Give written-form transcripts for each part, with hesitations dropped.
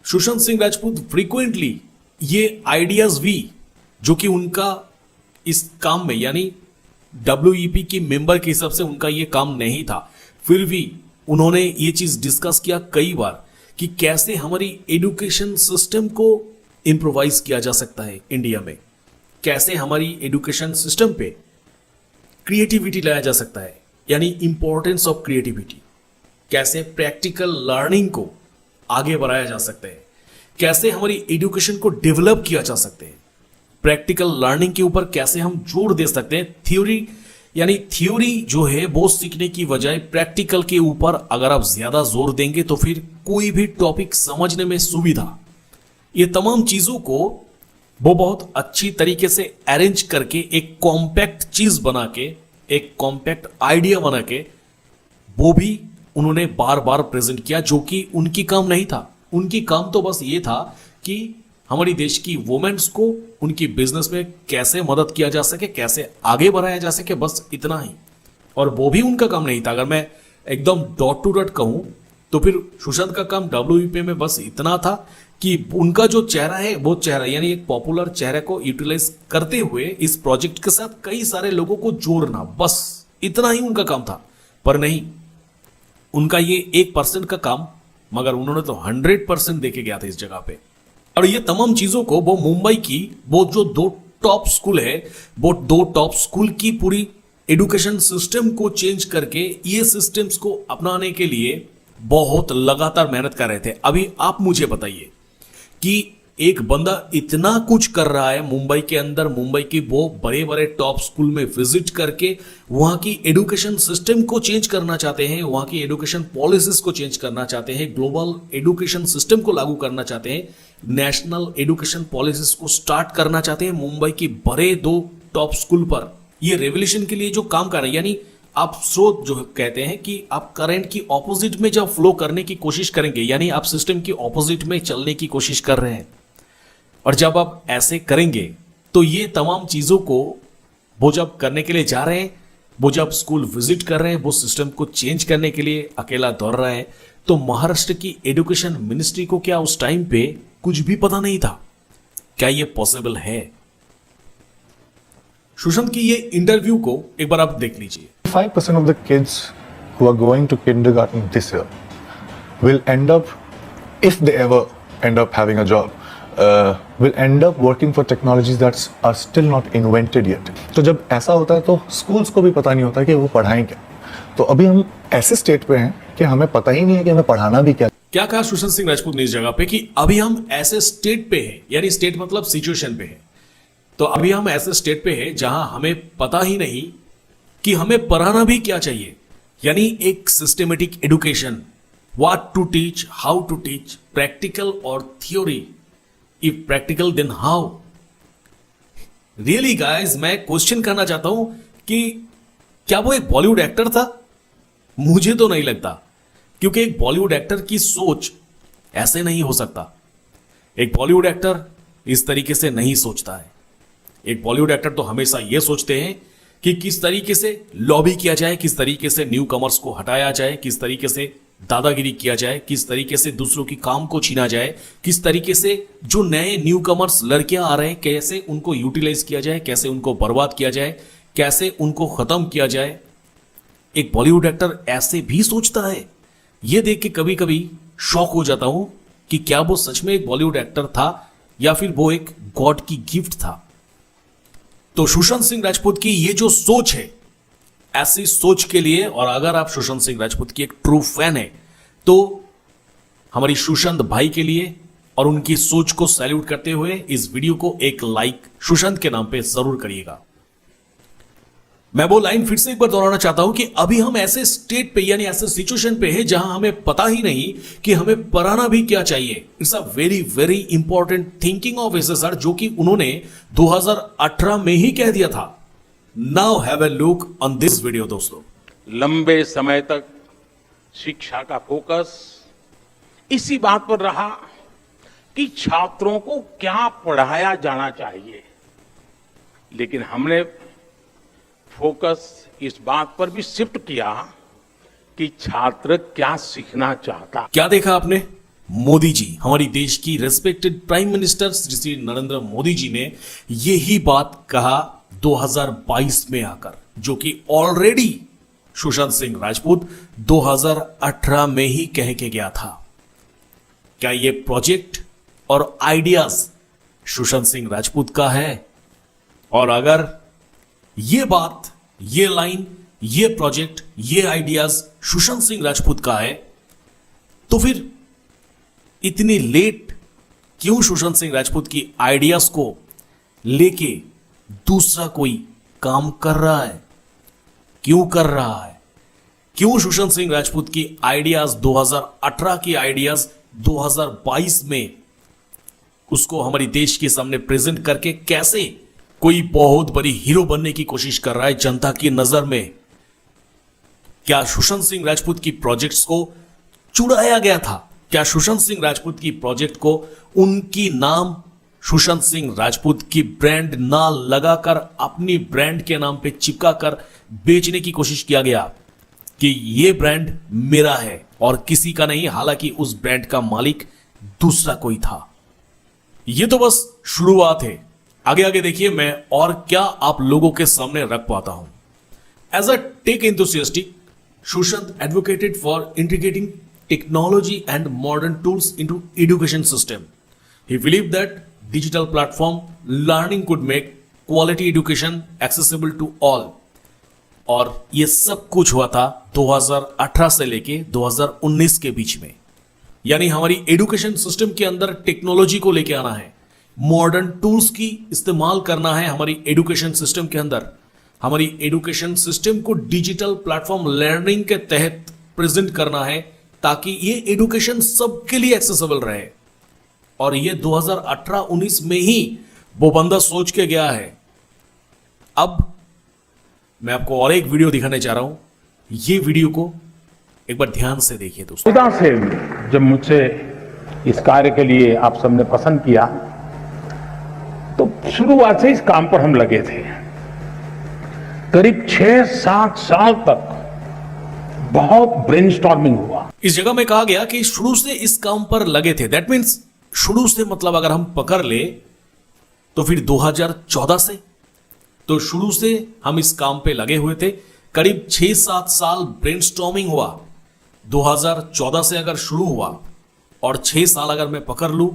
Sushant Singh Rajput frequently ये ideas भी जो कि उनका इस काम में यानी WEP की मेंबर के हिसाब से उनका ये काम नहीं था, फिर भी उन्होंने ये चीज डिस्कस किया कई बार कि कैसे हमारी एजुकेशन सिस्टम को इंप्रोवाइज किया जा सकता है इंडिया में, कैसे हमारी एजुकेशन सिस्टम पे क्रिएटिविटी लाया जा सकता है, यानी इंपॉर्टेंस ऑफ क्रिएटिविटी, कैसे प्रैक्टिकल लर्निंग को आगे बढ़ाया जा सकता है, कैसे हमारी एजुकेशन को डेवलप किया जा सकता है, प्रैक्टिकल लर्निंग के ऊपर कैसे हम जोर दे सकते हैं। थ्योरी जो है वो सीखने की बजाय प्रैक्टिकल के ऊपर अगर आप ज्यादा जोर देंगे तो फिर कोई भी टॉपिक समझने में सुविधा, ये तमाम चीजों को वो बहुत अच्छी तरीके से अरेंज करके एक कॉम्पैक्ट चीज बना के, एक कॉम्पैक्ट आइडिया बना के वो भी उन्होंने बार बार प्रेजेंट किया, जो कि उनकी काम नहीं था। उनकी काम तो बस ये था कि हमारी देश की वुमेन्स को उनकी बिजनेस में कैसे मदद किया जा सके, कैसे आगे बढ़ाया जा सके, बस इतना ही। और वो भी उनका काम नहीं था। अगर मैं एकदम डॉट टू डॉट कहूं तो फिर सुशांत का काम WEP में बस इतना था कि उनका जो चेहरा है वो चेहरा यानी एक पॉपुलर चेहरे को यूटिलाइज करते हुए इस प्रोजेक्ट के साथ कई सारे लोगों को जोड़ना, बस इतना ही उनका काम था। पर नहीं, उनका ये 1% का काम, मगर उन्होंने तो 100% देके गया था इस जगह पे। और ये तमाम चीजों को वो मुंबई की वो जो 2 टॉप स्कूल है, वो 2 टॉप स्कूल की पूरी एजुकेशन सिस्टम को चेंज करके ये सिस्टम्स को अपनाने के लिए बहुत लगातार मेहनत कर रहे थे। अभी आप मुझे बताइए कि एक बंदा इतना कुछ कर रहा है मुंबई के अंदर, मुंबई की वो बड़े बड़े टॉप स्कूल में विजिट करके वहां की एजुकेशन सिस्टम को चेंज करना चाहते हैं, वहां की एजुकेशन पॉलिसीज को चेंज करना चाहते हैं, ग्लोबल एजुकेशन सिस्टम को लागू करना चाहते हैं, नेशनल एजुकेशन पॉलिसीज को स्टार्ट करना चाहते हैं मुंबई की बड़े 2 टॉप स्कूल पर। ये रेवोल्यूशन के लिए जो काम कर रहे हैं, यानी आप स्रोत जो कहते हैं कि आप करंट की ऑपोजिट में जब फ्लो करने की कोशिश करेंगे, यानी आप सिस्टम की ऑपोजिट में चलने की कोशिश कर रहे हैं, और जब आप ऐसे करेंगे तो ये तमाम चीजों को वो जब करने के लिए जा रहे हैं, वो जब स्कूल विजिट कर रहे हैं, वो सिस्टम को चेंज करने के लिए अकेला दौड़ रहा है, तो महाराष्ट्र की एजुकेशन मिनिस्ट्री को क्या उस टाइम पे कुछ भी पता नहीं था? क्या ये पॉसिबल है? सुशांत की ये इंटरव्यू को एक बार आप देख लीजिए। 5% of the kids who are going to kindergarten this year will end up, if they ever end up having a job, will end up working for technologies that are still not invented yet. तो जब ऐसा होता है तो schools को भी पता नहीं होता कि वो पढ़ाएं क्या। तो अभी हम ऐसे स्टेट पे हैं कि हमें पता ही नहीं है कि हमें पढ़ाना भी क्या। क्या कहा सुशांत सिंह राजपूत ने इस जगह पे कि अभी हम ऐसे स्टेट पे हैं, यानी स्टेट मतलब सिचुएशन पे है। तो अभी हम ऐसे स्टेट पे हैं जहां हमें पता ही नहीं कि हमें पढ़ाना भी क्या चाहिए, यानी एक systematic education, what to teach, how to teach, practical और theory. If practical then how. Really guys, मैं क्वेश्चन करना चाहता हूं कि क्या वो एक बॉलीवुड एक्टर था? मुझे तो नहीं लगता, क्योंकि एक बॉलीवुड एक्टर की सोच ऐसे नहीं हो सकता। एक बॉलीवुड एक्टर इस तरीके से नहीं सोचता है। एक बॉलीवुड एक्टर तो हमेशा यह सोचते हैं कि किस तरीके से लॉबी किया जाए, किस तरीके से न्यू कमर्स को हटाया जाए, किस तरीके से दादागिरी किया जाए, किस तरीके से दूसरों की काम को छीना जाए, किस तरीके से जो नए न्यू कमर्स लड़कियां आ रहे हैं कैसे उनको यूटिलाइज किया जाए, कैसे उनको बर्बाद किया जाए, कैसे उनको खत्म किया जाए। एक बॉलीवुड एक्टर ऐसे भी सोचता है। यह देख के कभी कभी शॉक हो जाता हूं कि क्या वो सच में एक बॉलीवुड एक्टर था या फिर वो एक गॉड की गिफ्ट था। तो सुशांत सिंह राजपूत की ये जो सोच है, ऐसी सोच के लिए, और अगर आप सुशांत सिंह राजपूत की एक ट्रू फैन है तो हमारी सुशांत भाई के लिए और उनकी सोच को सैल्यूट करते हुए इस वीडियो को एक लाइक सुशांत के नाम पे जरूर करिएगा। मैं वो लाइन फिर से एक बार दोहराना चाहता हूं कि अभी हम ऐसे स्टेट पे यानी ऐसे सिचुएशन पे हैं जहां हमें पता ही नहीं कि हमें पढ़ाना भी क्या चाहिए। It's a very very important thinking of SSR, जो कि उन्होंने 2018 में ही कह दिया था। Now have a look on this video. दोस्तों, लंबे समय तक शिक्षा का फोकस इसी बात पर रहा कि छात्रों को क्या पढ़ाया जाना चाहिए, लेकिन हमने फोकस इस बात पर भी शिफ्ट किया कि छात्र क्या सीखना चाहता। क्या देखा आपने? मोदी जी, हमारी देश की respected prime minister Shri Narendra Modi ji ने यही बात कहा 2022 में आकर, जो कि ऑलरेडी सुशांत सिंह राजपूत 2018 में ही कह के गया था। क्या ये प्रोजेक्ट और आइडियाज सुशांत सिंह राजपूत का है? और अगर ये बात, ये लाइन, ये प्रोजेक्ट, ये आइडियाज सुशांत सिंह राजपूत का है, तो फिर इतनी लेट क्यों सुशांत सिंह राजपूत की आइडियाज को लेके दूसरा कोई काम कर रहा है? क्यों कर रहा है? क्यों सुशांत सिंह राजपूत की आइडियाज 2018 की आइडियाज 2022 में उसको हमारी देश के सामने प्रेजेंट करके कैसे कोई बहुत बड़ी हीरो बनने की कोशिश कर रहा है जनता की नजर में? क्या सुशांत सिंह राजपूत की प्रोजेक्ट्स को चुराया गया था? क्या सुशांत सिंह राजपूत की प्रोजेक्ट को उनकी नाम सुशांत सिंह राजपूत की ब्रांड ना लगाकर अपनी ब्रांड के नाम पे चिपका कर बेचने की कोशिश किया गया कि ये ब्रांड मेरा है और किसी का नहीं, हालांकि उस ब्रांड का मालिक दूसरा कोई था। ये तो बस शुरुआत है, आगे आगे देखिए मैं और क्या आप लोगों के सामने रख पाता हूं। As a tech enthusiastic, Sushant advocated for integrating technology and modern tools into education system. He believed that digital platform learning could make quality education accessible to all. और ये सब कुछ हुआ था 2018 से लेके 2019 के बीच में। यानी हमारी एजुकेशन सिस्टम के अंदर टेक्नोलॉजी को लेके आना है, मॉडर्न टूल्स की इस्तेमाल करना है हमारी एजुकेशन सिस्टम के अंदर। हमारी एजुकेशन सिस्टम को डिजिटल प्लेटफॉर्म लर्निंग के तहत प्रेजेंट करना है ताकि ये एजुकेशन सबके लिए एक्सेसिबल रहे। और ये 2018-19 में ही वो बंदा सोच के गया है। अब मैं आपको और एक वीडियो दिखाने जा रहा हूं। ये वीडियो को एक बार ध्यान से देखिए दोस्तों। खुदा से जब मुझसे इस कार्य के लिए आप सबने पसंद किया तो शुरुआत से इस काम पर हम लगे थे। करीब 6-7 साल तक बहुत ब्रेनस्टॉर्मिंग हुआ। इस जगह में कहा गया कि शुरू से इस काम पर लगे थे। दैट मीन्स शुरू से मतलब अगर हम पकड़ ले तो फिर 2014 से, तो शुरू से हम इस काम पे लगे हुए थे। करीब 6-7 साल ब्रेनस्टॉर्मिंग हुआ। 2014 से अगर शुरू हुआ और 6 साल अगर मैं पकड़ लूं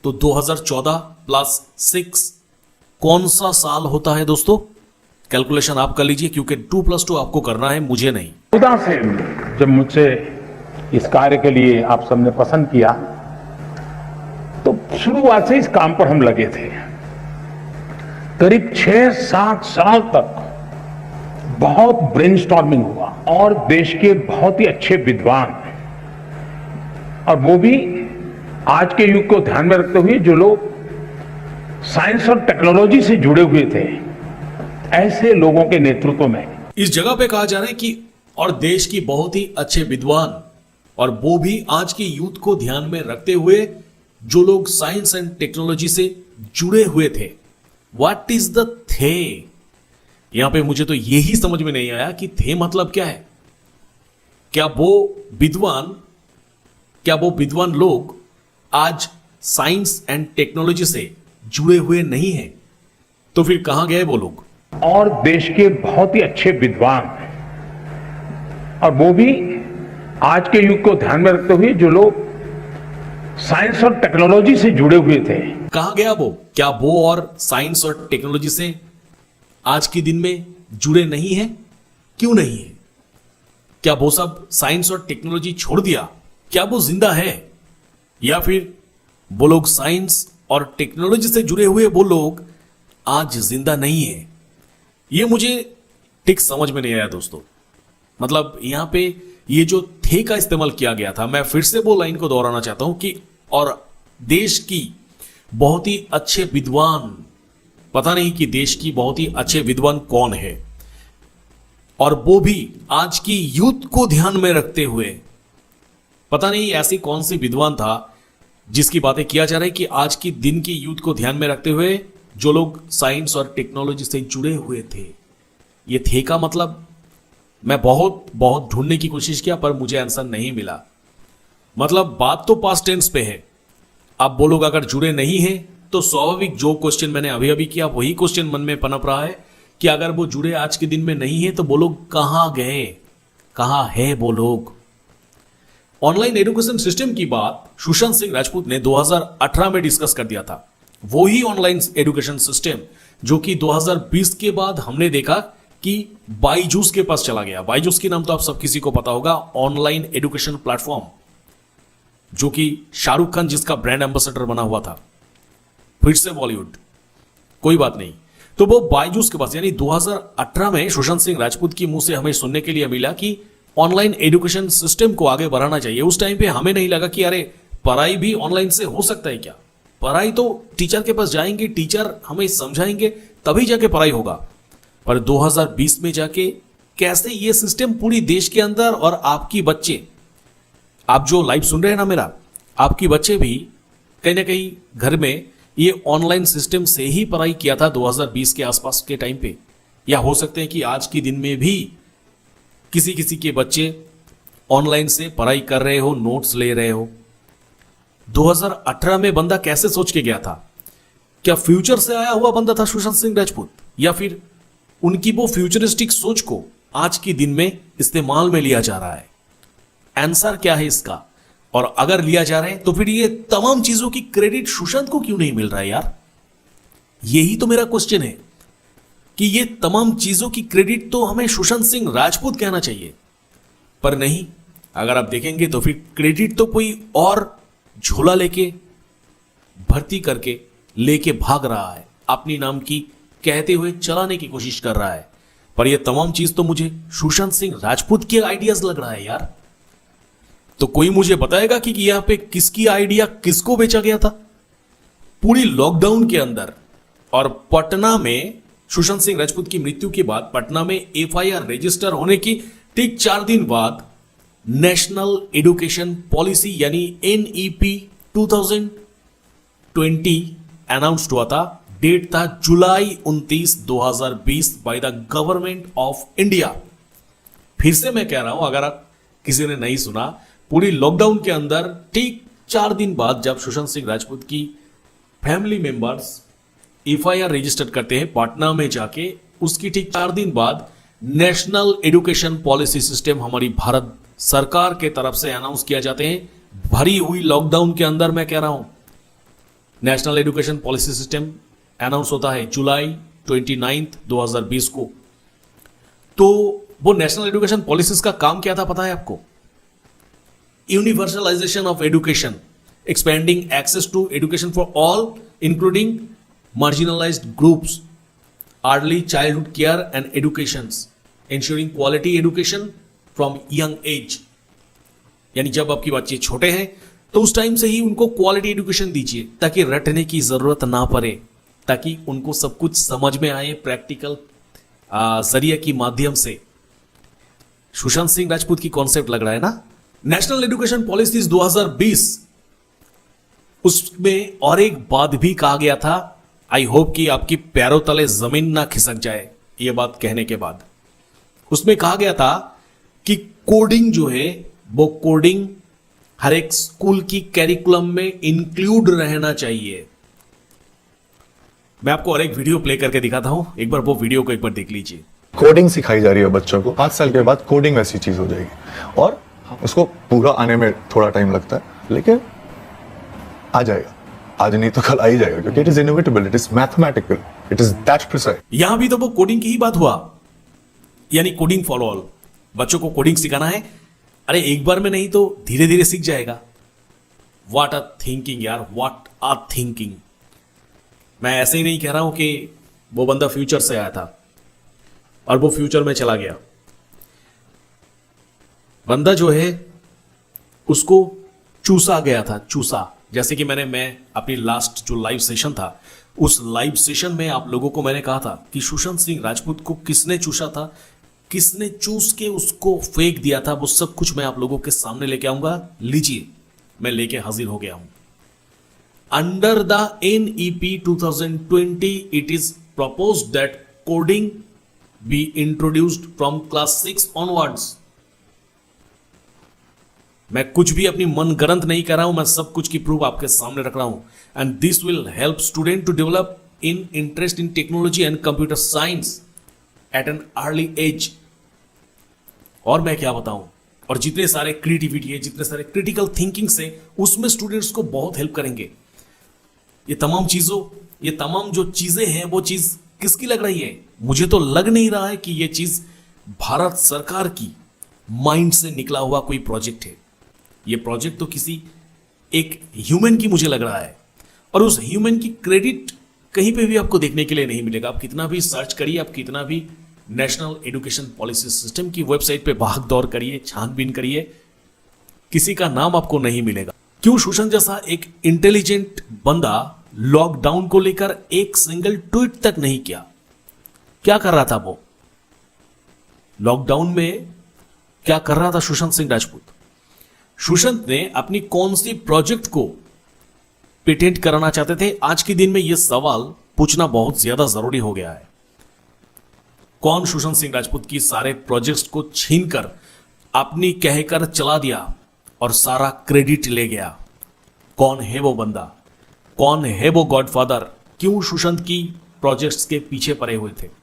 तो 2014 + 6 कौन सा साल होता है दोस्तों? कैलकुलेशन आप कर लीजिए, क्योंकि 2 + 2 आपको करना है, मुझे नहीं। खुदा से जब मुझसे इस कार्य के लिए आप सबने पसंद किया तो शुरुआत से इस काम पर हम लगे थे। करीब 6-7 साल तक बहुत ब्रेनस्टॉर्मिंग हुआ और देश के बहुत ही अच्छे विद्वान, और वो भी आज के युग को ध्यान में रखते हुए जो लोग साइंस और टेक्नोलॉजी से जुड़े हुए थे, ऐसे लोगों के नेतृत्व में इस जगह पे कहा जा रहा है कि और देश की बहुत ही अच्छे विद्वान, और वो भी आज के यूथ को ध्यान में रखते हुए जो लोग साइंस एंड टेक्नोलॉजी से जुड़े हुए थे। व्हाट इज द थे? यहां पे मुझे तो यही समझ में नहीं आया कि थे मतलब क्या है। क्या वो विद्वान लोग आज साइंस एंड टेक्नोलॉजी से जुड़े हुए नहीं हैं? तो फिर कहां गए वो लोग? और देश के बहुत ही अच्छे विद्वान, और वो भी आज के युग को ध्यान में रखते हुए जो लोग साइंस और टेक्नोलॉजी से जुड़े हुए थे। कहां गया वो? क्या वो और साइंस और टेक्नोलॉजी से आज के दिन में जुड़े नहीं है? क्यों नहीं है? क्या वो सब साइंस और टेक्नोलॉजी छोड़ दिया? क्या वो जिंदा है? या फिर वो लोग साइंस और टेक्नोलॉजी से जुड़े हुए वो लोग आज जिंदा नहीं है? ये मुझे ठीक समझ में नहीं आया दोस्तों। मतलब यहां पे ये जो थे का इस्तेमाल किया गया था, मैं फिर से वो लाइन को दोहराना चाहता हूं कि और देश की बहुत ही अच्छे विद्वान, पता नहीं कि देश की बहुत ही अच्छे विद्वान कौन है, और वो भी आज की यूथ को ध्यान में रखते हुए, पता नहीं ऐसी कौन सी विद्वान था जिसकी बातें किया जा रहा है कि आज की दिन की यूथ को ध्यान में रखते हुए जो लोग साइंस और टेक्नोलॉजी से जुड़े हुए थे। ये थे का मतलब मैं बहुत ढूंढने की कोशिश किया पर मुझे आंसर नहीं मिला। मतलब बात तो पास्ट टेंस पे है। अब वो लोग अगर जुड़े नहीं हैं तो स्वाभाविक जो क्वेश्चन मैंने अभी अभी किया वही क्वेश्चन मन में पनप रहा है कि अगर वो जुड़े आज के दिन में नहीं है तो वो लोग कहां गए, कहां है वो लोग। ऑनलाइन एजुकेशन सिस्टम की बात सुशांत सिंह राजपूत ने 2018 में डिस्कस कर दिया था। वो ही ऑनलाइन एजुकेशन सिस्टम जो कि 2020 के बाद हमने देखा कि बायजूस के पास चला गया। बायजूस की नाम तो आप सब किसी को पता होगा, ऑनलाइन एजुकेशन प्लेटफॉर्म जो कि शाहरुख खान जिसका ब्रांड एम्बेसडर बना हुआ था, फिर से बॉलीवुड। कोई बात नहीं, तो वो बायजूस के पास, यानी 2018 में सुशांत सिंह राजपूत की मुंह से हमें सुनने के लिए मिला कि ऑनलाइन एजुकेशन सिस्टम को आगे बढ़ाना चाहिए। उस टाइम पे हमें नहीं लगा कि अरे पढ़ाई भी ऑनलाइन से हो सकता है क्या, पढ़ाई तो टीचर के पास जाएंगे, टीचर हमें समझाएंगे तभी जाके पढ़ाई होगा। पर 2020 में जाके कैसे ये सिस्टम पूरी देश के अंदर, और आपकी बच्चे, आप जो लाइव सुन रहे हैं ना मेरा, आपकी बच्चे भी कहीं ना कहीं घर में ये ऑनलाइन सिस्टम से ही पढ़ाई किया था 2020 के आसपास के टाइम पे, या हो सकते हैं कि आज के दिन में भी किसी किसी के बच्चे ऑनलाइन से पढ़ाई कर रहे हो, नोट्स ले रहे हो। 2018 में बंदा कैसे सोच के गया था? क्या फ्यूचर से आया हुआ बंदा था सुशांत सिंह राजपूत, या फिर उनकी वो फ्यूचरिस्टिक सोच को आज के दिन में इस्तेमाल में लिया जा रहा है? आंसर क्या है इसका? और अगर लिया जा रहा है तो फिर ये तमाम चीजों की क्रेडिट सुशांत को क्यों नहीं मिल रहा है यार? यही तो मेरा क्वेश्चन है कि ये तमाम चीजों की क्रेडिट तो हमें सुशांत सिंह राजपूत कहना चाहिए, पर नहीं। अगर आप देखेंगे तो फिर क्रेडिट तो कोई और झोला लेके, भर्ती करके लेके भाग रहा है, अपनी नाम की कहते हुए चलाने की कोशिश कर रहा है। पर ये तमाम चीज तो मुझे सुशांत सिंह राजपूत के आइडियाज लग रहा है यार। तो कोई मुझे बताएगा कि यहां पे किसकी आइडिया किसको बेचा गया था? पूरी लॉकडाउन के अंदर और पटना में सुशांत सिंह राजपूत की मृत्यु के बाद पटना में एफआईआर रजिस्टर होने की ठीक 4 दिन बाद नेशनल एजुकेशन पॉलिसी यानी एनईपी 2020 अनाउंस्ड हुआ था। डेट था जुलाई 29, 2020 by the government of India. फिर से मैं कह रहा हूं, अगर आप किसी ने नहीं सुना, पूरी लॉकडाउन के अंदर ठीक 4 दिन बाद जब सुशांत सिंह राजपूत की फैमिली मेंबर्स एफआईआर रजिस्टर करते हैं पटना में जाके, उसकी ठीक 4 दिन बाद नेशनल एजुकेशन पॉलिसी सिस्टम हमारी भारत सरकार के तरफ से अनाउंस किया जाते हैं। भरी हुई लॉकडाउन के अंदर मैं कह रहा हूं, national education policy system announce होता है जुलाई 29, 2020 को। तो वो नेशनल एजुकेशन पॉलिसीज का काम क्या था पता है आपको? Universalization of education, expanding access to education for all including marginalized groups, early childhood care and educations, ensuring quality education from young age। यानी जब आपकी बच्चे छोटे हैं तो उस टाइम से ही उनको क्वालिटी एजुकेशन दीजिए ताकि रटने की जरूरत ना पड़े, ताकि उनको सब कुछ समझ में आए प्रैक्टिकल जरिए की माध्यम से। सुशांत सिंह राजपूत की कॉन्सेप्ट लग रहा है ना? नेशनल एजुकेशन पॉलिसीज 2020, उसमें और एक बात भी कहा गया था, आई होप कि आपकी पैरों तले जमीन ना खिसक जाए यह बात कहने के बाद। उसमें कहा गया था कि कोडिंग जो है वो कोडिंग हर एक स्कूल की कैरिकुलम में इंक्लूड रहना चाहिए। मैं आपको और एक वीडियो प्ले करके दिखाता हूं, एक बार वो वीडियो को एक बार देख लीजिए। कोडिंग सिखाई जा रही है बच्चों को, 5 साल के बाद कोडिंग वैसी चीज हो जाएगी और उसको पूरा आने में थोड़ा टाइम लगता है, लेकिन आ जाएगा। आज नहीं तो कल आ ही जाएगा, क्योंकि it is inevitable, it is mathematical, it is that precise. यहां भी तो वो कोडिंग की ही बात हुआ, यानी कोडिंग फॉर ऑल। बच्चों को कोडिंग सिखाना है, अरे एक बार में नहीं तो धीरे धीरे सीख जाएगा। व्हाट अ थिंकिंग यार, व्हाट अ थिंकिंग। मैं ऐसे ही नहीं कह रहा हूं कि वो बंदा फ्यूचर से आया था और वो फ्यूचर में चला गया। बंदा जो है उसको चूसा गया था, चूसा। जैसे कि मैं अपनी लास्ट जो लाइव सेशन था, उस लाइव सेशन में आप लोगों को मैंने कहा था कि सुशांत सिंह राजपूत को किसने चूसा था, किसने चूस के उसको फेंक दिया था, वो सब कुछ मैं आप लोगों के सामने लेके आऊंगा। लीजिए, मैं लेके हाजिर हो गया हूं। Under the NEP 2020 it is proposed that coding be introduced from class 6 onwards। मैं कुछ भी अपनी मन गलत नहीं कर रहा हूं, मैं सब कुछ की प्रूफ आपके सामने रख रहा हूं। And this will help student to develop in interest in technology and computer science at an early age. और मैं क्या बताऊं, और जितने सारे क्रिएटिविटी है, जितने सारे क्रिटिकल थिंकिंग से उसमें स्टूडेंट्स को बहुत हेल्प करेंगे। ये तमाम जो चीजें हैं वो चीज किसकी लग रही है? मुझे तो लग नहीं रहा है कि ये चीज भारत सरकार की माइंड से निकला हुआ कोई प्रोजेक्ट है। ये प्रोजेक्ट तो किसी एक ह्यूमन की मुझे लग रहा है, और उस ह्यूमन की क्रेडिट कहीं पे भी आपको देखने के लिए नहीं मिलेगा। आप कितना भी सर्च करिए, आप कितना भी नेशनल एजुकेशन पॉलिसी सिस्टम की वेबसाइट पे भाग दौड़ करिए, छानबीन करिए, किसी का नाम आपको नहीं मिलेगा। क्यों सुशांत जैसा एक इंटेलिजेंट बंदा लॉकडाउन को लेकर एक सिंगल ट्वीट तक नहीं किया? क्या कर रहा था वो लॉकडाउन में? क्या कर रहा था सुशांत सिंह राजपूत? सुशांत ने अपनी कौन सी प्रोजेक्ट को पेटेंट कराना चाहते थे? आज के दिन में यह सवाल पूछना बहुत ज्यादा जरूरी हो गया है। कौन सुशांत सिंह राजपूत की सारे प्रोजेक्ट्स को छीनकर अपनी कहकर चला दिया और सारा क्रेडिट ले गया? कौन है वो बंदा? कौन है वो गॉडफादर? क्यों सुशांत की प्रोजेक्ट्स के पीछे पड़े हुए थे?